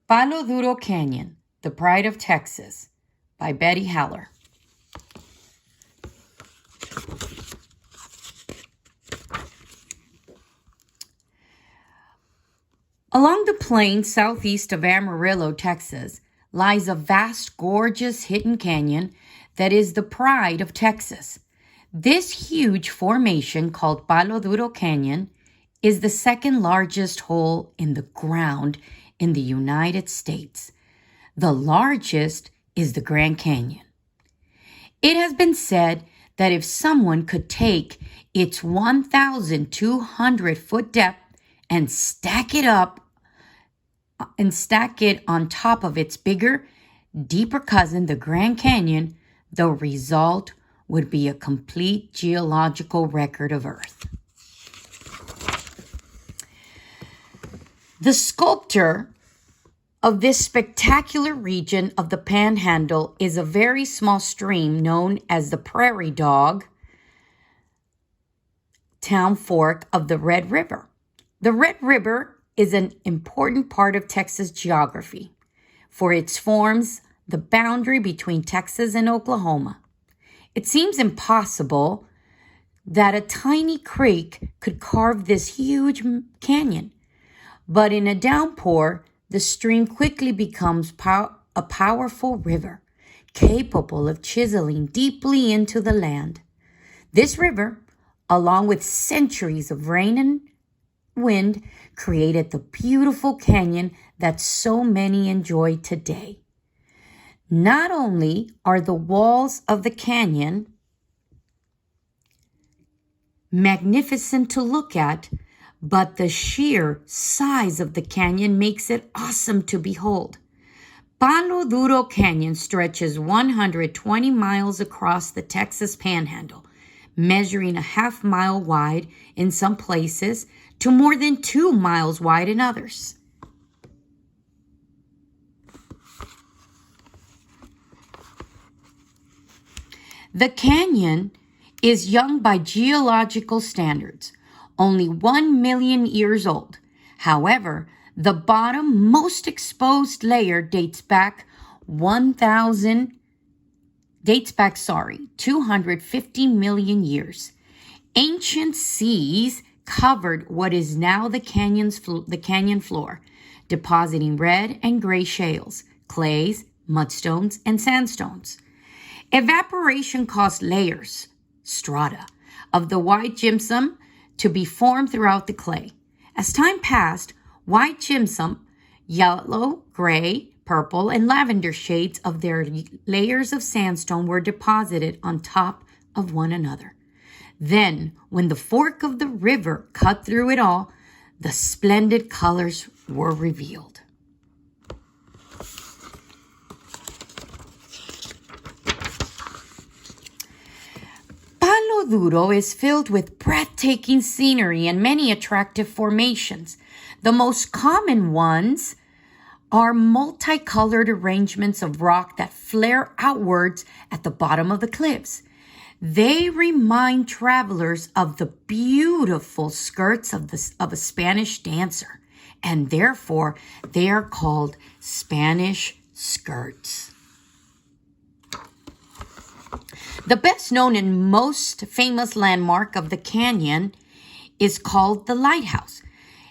Palo Duro Canyon, The Pride of Texas by Bettie Haller. Along the plain southeast of Amarillo, Texas, lies a vast, gorgeous hidden canyon that is the pride of Texas. This huge formation, called Palo Duro Canyon, is the second largest hole in the ground in the United States. The largest is the Grand Canyon. It has been said that if someone could take its 1,200-foot depth and stack it on top of its bigger, deeper cousin, the Grand Canyon, the result would be a complete geological record of Earth. The sculptor of this spectacular region of the Panhandle is a very small stream known as the Prairie Dog Town Fork of the Red River. The Red River is an important part of Texas geography, for it forms the boundary between Texas and Oklahoma. It seems impossible that a tiny creek could carve this huge canyon, but in a downpour, the stream quickly becomes a powerful river, capable of chiseling deeply into the land. This river, along with centuries of rain and wind, created the beautiful canyon that so many enjoy today. Not only are the walls of the canyon magnificent to look at, but the sheer size of the canyon makes it awesome to behold. Palo Duro Canyon stretches 120 miles across the Texas Panhandle, measuring a half-mile wide in some places to more than 2 miles wide in others. The canyon is young by geological standards, only 1 million years old. However, the bottom most exposed layer dates back 250 million years. Ancient seas covered what is now the canyon floor, depositing red and gray shales, clays, mudstones, and sandstones. Evaporation caused layers, strata, of the white gypsum to be formed throughout the clay. As time passed, white gypsum, yellow, gray, purple, and lavender shades of their layers of sandstone were deposited on top of one another. Then, when the fork of the river cut through it all, the splendid colors were revealed. Palo Duro is filled with breathtaking scenery and many attractive formations. The most common ones are multicolored arrangements of rock that flare outwards at the bottom of the cliffs. They remind travelers of the beautiful skirts of a Spanish dancer, and therefore they are called Spanish skirts. The best known and most famous landmark of the canyon is called the lighthouse.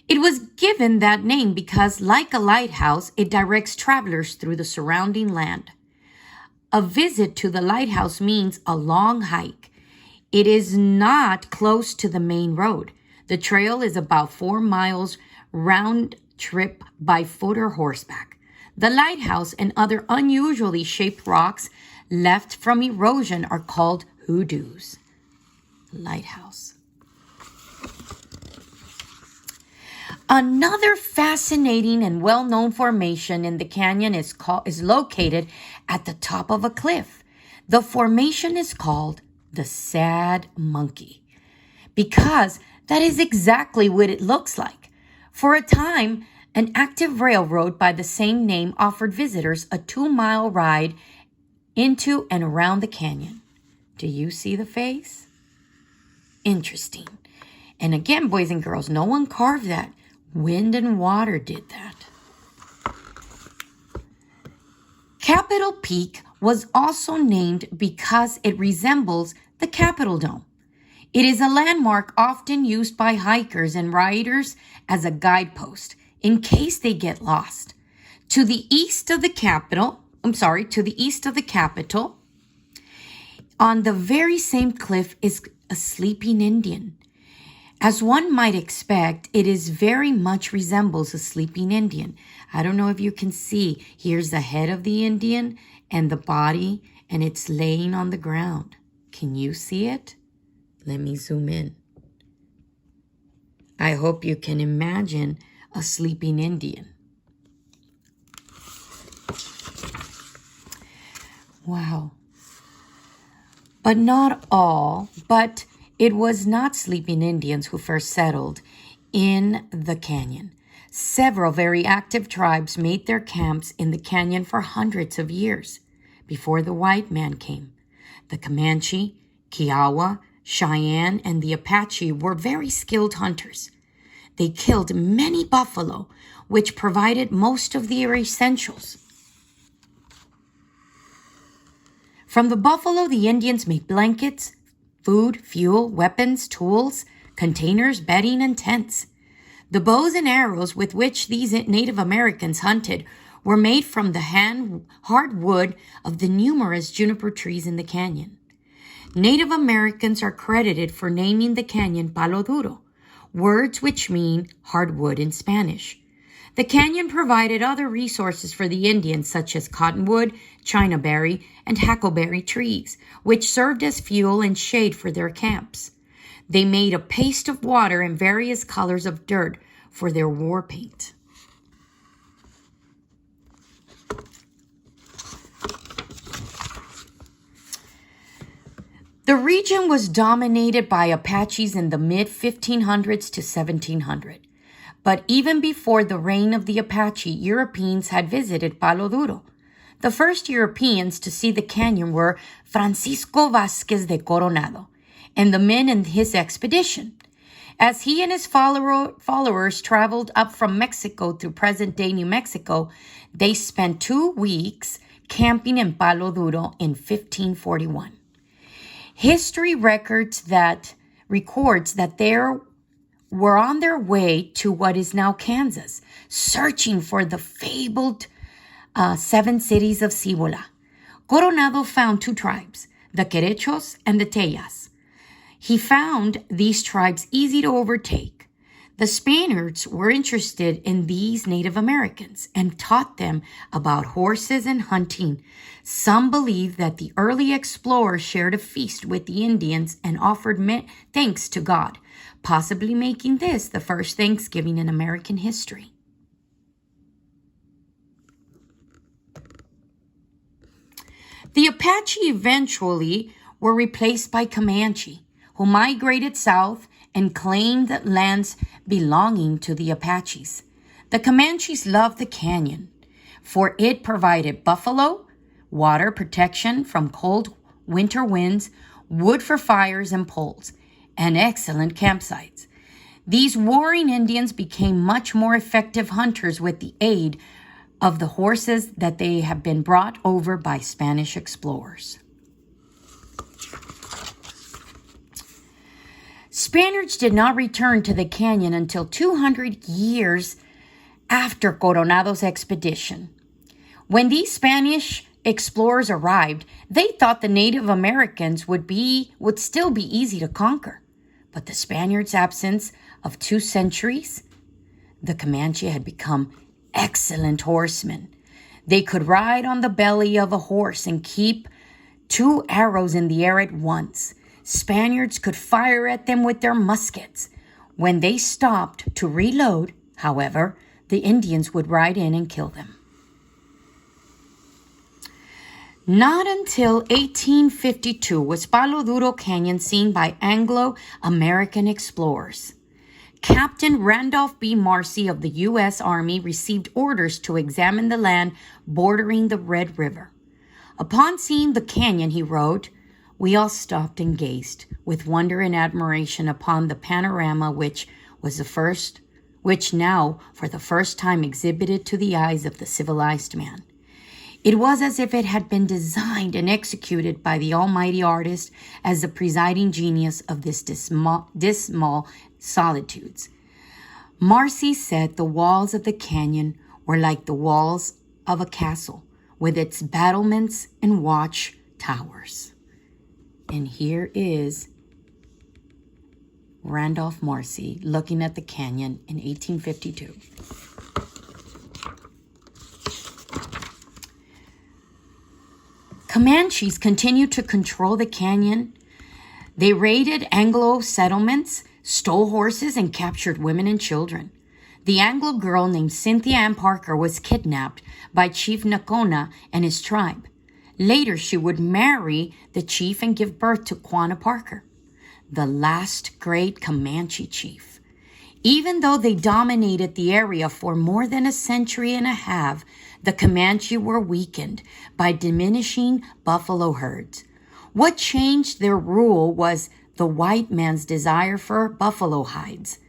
It was given that name because, like a lighthouse, it directs travelers through the surrounding land. A visit to the lighthouse means a long hike. It is not close to the main road. The trail is about 4 miles round trip by foot or horseback. The lighthouse and other unusually shaped rocks left from erosion are called hoodoos. Lighthouse. Another fascinating and well-known formation in the canyon is located at the top of a cliff. The formation is called the Sad Monkey because that is exactly what it looks like. For a time, an active railroad by the same name offered visitors a 2-mile ride into and around the canyon. Do you see the face? Interesting. And again, boys and girls, no one carved that. Wind and water did that. Capitol Peak was also named because it resembles the Capitol Dome. It is a landmark often used by hikers and riders as a guidepost in case they get lost. To the east of the Capitol, on the very same cliff is a sleeping Indian. As one might expect, it is very much resembles a sleeping Indian. I don't know if you can see. Here's the head of the Indian and the body, and it's laying on the ground. Can you see it? Let me zoom in. I hope you can imagine a sleeping Indian. Wow. But it was not sleeping Indians who first settled in the canyon. Several very active tribes made their camps in the canyon for hundreds of years before the white man came. The Comanche, Kiowa, Cheyenne, and the Apache were very skilled hunters. They killed many buffalo, which provided most of their essentials. From the buffalo, the Indians made blankets, food, fuel, weapons, tools, containers, bedding, and tents. The bows and arrows with which these Native Americans hunted were made from the hard wood of the numerous juniper trees in the canyon. Native Americans are credited for naming the canyon Palo Duro, words which mean hardwood in Spanish. The canyon provided other resources for the Indians, such as cottonwood, chinaberry, and hackleberry trees, which served as fuel and shade for their camps. They made a paste of water and various colors of dirt for their war paint. The region was dominated by Apaches in the mid-1500s to 1700. But even before the reign of the Apache, Europeans had visited Palo Duro. The first Europeans to see the canyon were Francisco Vázquez de Coronado and the men in his expedition. As he and his followers traveled up from Mexico through present-day New Mexico, they spent 2 weeks camping in Palo Duro in 1541. History records that they were on their way to what is now Kansas, searching for the fabled 7 cities of Cibola. Coronado found 2 tribes, the Querechos and the Teyas. He found these tribes easy to overtake. The Spaniards were interested in these Native Americans and taught them about horses and hunting. Some believe that the early explorers shared a feast with the Indians and offered thanks to God, possibly making this the first Thanksgiving in American history. The Apache eventually were replaced by Comanche, who migrated south and claimed lands belonging to the Apaches. The Comanches loved the canyon, for it provided buffalo, water protection from cold winter winds, wood for fires and poles, and excellent campsites. These warring Indians became much more effective hunters with the aid of the horses that they have been brought over by Spanish explorers. Spaniards did not return to the canyon until 200 years after Coronado's expedition. When these Spanish explorers arrived, they thought the Native Americans would still be easy to conquer. But the Spaniards' absence of 2 centuries, the Comanche had become excellent horsemen. They could ride on the belly of a horse and keep 2 arrows in the air at once. Spaniards could fire at them with their muskets. When they stopped to reload, however, the Indians would ride in and kill them. Not until 1852 was Palo Duro Canyon seen by Anglo-American explorers. Captain Randolph B. Marcy of the U.S. Army received orders to examine the land bordering the Red River. Upon seeing the canyon, he wrote, "We all stopped and gazed with wonder and admiration upon the panorama which now for the first time exhibited to the eyes of the civilized man. It was as if it had been designed and executed by the almighty artist as the presiding genius of this dismal solitudes. Marcy said the walls of the canyon were like the walls of a castle with its battlements and watch towers. And here is Randolph Marcy looking at the canyon in 1852. Comanches continued to control the canyon. They raided Anglo settlements, stole horses, and captured women and children. The Anglo girl named Cynthia Ann Parker was kidnapped by Chief Nakona and his tribe. Later, she would marry the chief and give birth to Quanah Parker, the last great Comanche chief. Even though they dominated the area for more than a century and a half, the Comanche were weakened by diminishing buffalo herds. What changed their rule was the white man's desire for buffalo hides.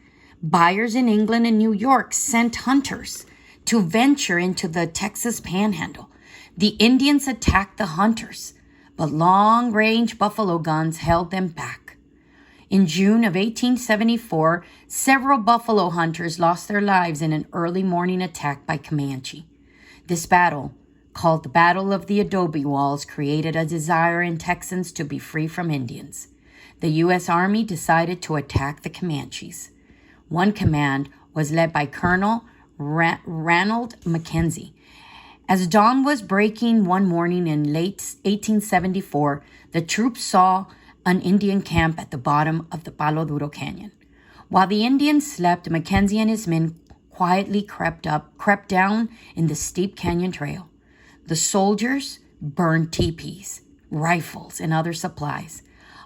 Buyers in England and New York sent hunters to venture into the Texas Panhandle. The Indians attacked the hunters, but long-range buffalo guns held them back. In June of 1874, several buffalo hunters lost their lives in an early morning attack by Comanche. This battle, called the Battle of the Adobe Walls, created a desire in Texans to be free from Indians. The U.S. Army decided to attack the Comanches. One command was led by Colonel Ranald Mackenzie. As dawn was breaking one morning in late 1874, the troops saw an Indian camp at the bottom of the Palo Duro Canyon. While the Indians slept, Mackenzie and his men quietly crept down in the steep canyon trail. The soldiers burned teepees, rifles, and other supplies.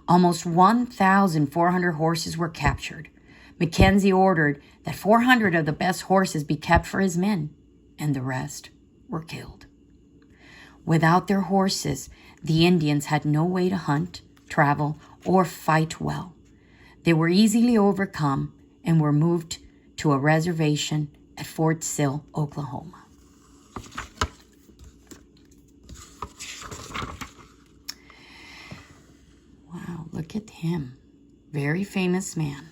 Almost 1,400 horses were captured. Mackenzie ordered that 400 of the best horses be kept for his men, and the rest were killed. Without their horses, the Indians had no way to hunt, travel, or fight well. They were easily overcome and were moved to a reservation at Fort Sill, Oklahoma. Wow, look at him. Very famous man.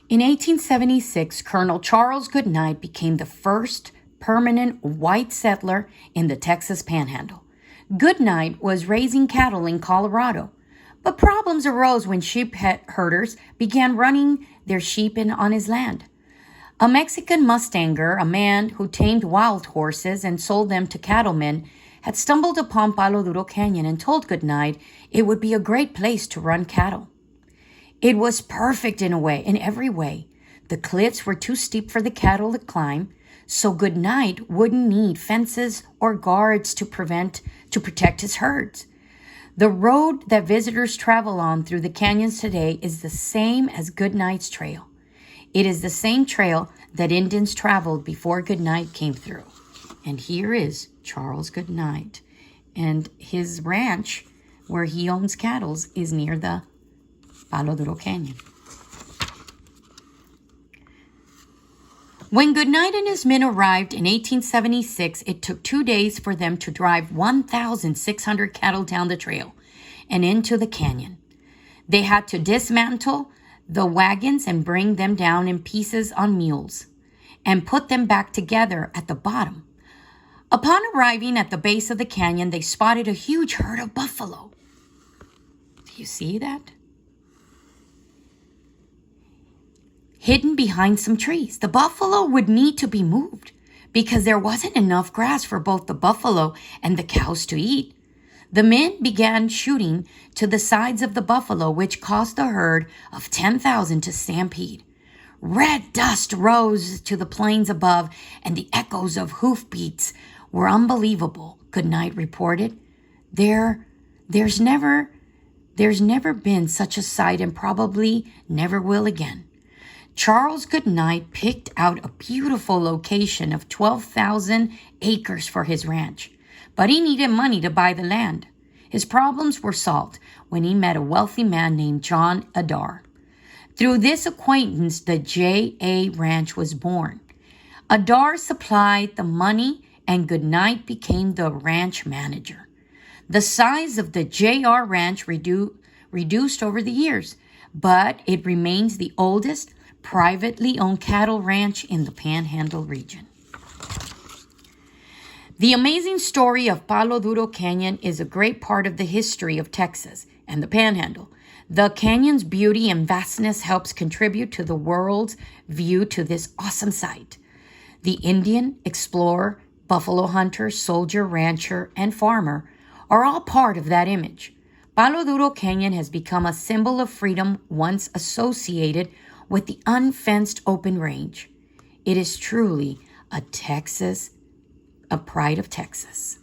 In 1876, Colonel Charles Goodnight became the first permanent white settler in the Texas Panhandle. Goodnight was raising cattle in Colorado, but problems arose when sheep herders began running their sheep on his land. A Mexican mustanger, a man who tamed wild horses and sold them to cattlemen, had stumbled upon Palo Duro Canyon and told Goodnight it would be a great place to run cattle. It was perfect in every way. The cliffs were too steep for the cattle to climb, so Goodnight wouldn't need fences or guards to protect his herds. The road that visitors travel on through the canyons today is the same as Goodnight's trail. It is the same trail that Indians traveled before Goodnight came through. And here is Charles Goodnight. And his ranch, where he owns cattle, is near the Palo Duro Canyon. When Goodnight and his men arrived in 1876, it took 2 days for them to drive 1,600 cattle down the trail and into the canyon. They had to dismantle the wagons and bring them down in pieces on mules and put them back together at the bottom. Upon arriving at the base of the canyon, they spotted a huge herd of buffalo. Do you see that? Hidden behind some trees. The buffalo would need to be moved because there wasn't enough grass for both the buffalo and the cows to eat. The men began shooting to the sides of the buffalo, which caused the herd of 10,000 to stampede. Red dust rose to the plains above, and the echoes of hoofbeats were unbelievable, Goodnight reported. There's never been such a sight and probably never will again. Charles Goodnight picked out a beautiful location of 12,000 acres for his ranch, but he needed money to buy the land. His problems were solved when he met a wealthy man named John Adair. Through this acquaintance, the J.A. Ranch was born. Adair supplied the money and Goodnight became the ranch manager. The size of the JR Ranch reduced over the years, but it remains the oldest privately owned cattle ranch in the Panhandle region. The amazing story of Palo Duro Canyon is a great part of the history of Texas and the Panhandle. The canyon's beauty and vastness helps contribute to the world's view to this awesome site. The Indian, explorer, buffalo hunter, soldier, rancher, and farmer are all part of that image. Palo Duro Canyon has become a symbol of freedom once associated with the unfenced open range. It is truly a pride of Texas.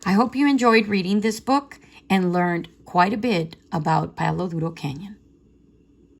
I hope you enjoyed reading this book and learned quite a bit about Palo Duro Canyon.